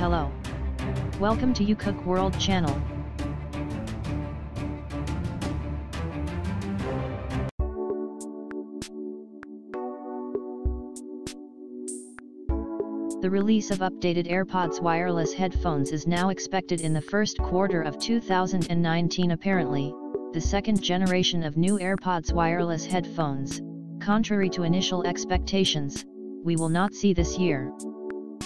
Hello. Welcome to YouCook World channel. The release of updated AirPods wireless headphones is now expected in the first quarter of 2019. Apparently, the second generation of new AirPods wireless headphones, contrary to initial expectations, we will not see this year.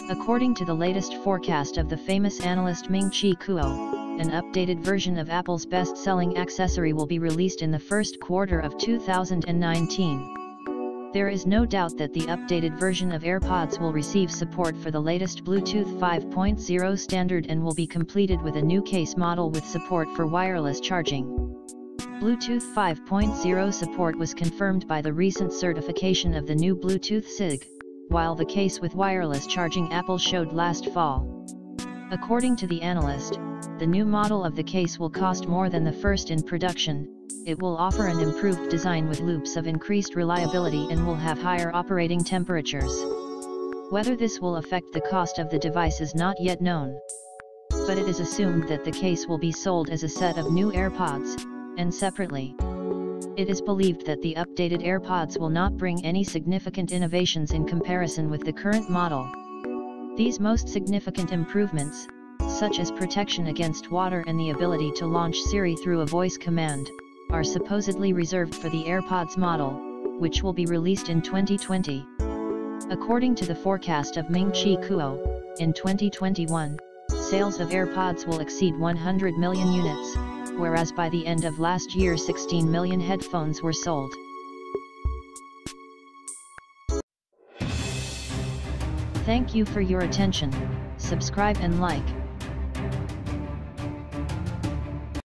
According to the latest forecast of the famous analyst Ming-Chi Kuo, an updated version of Apple's best-selling accessory will be released in the first quarter of 2019. There is no doubt that the updated version of AirPods will receive support for the latest Bluetooth 5.0 standard and will be completed with a new case model with support for wireless charging. Bluetooth 5.0 support was confirmed by the recent certification of the new Bluetooth SIG, while the case with wireless charging Apple showed last fall. According to the analyst, the new model of the case will cost more than the first in production. It will offer an improved design with loops of increased reliability and will have higher operating temperatures. Whether this will affect the cost of the device is not yet known. But it is assumed that the case will be sold as a set of new AirPods, and separately. It is believed that the updated AirPods will not bring any significant innovations in comparison with the current model. These most significant improvements, such as protection against water and the ability to launch Siri through a voice command, are supposedly reserved for the AirPods model, which will be released in 2020. According to the forecast of Ming-Chi Kuo, in 2021, sales of AirPods will exceed 100 million units, whereas by the end of last year 16 million headphones were sold. Thank you for your attention. Subscribe and like.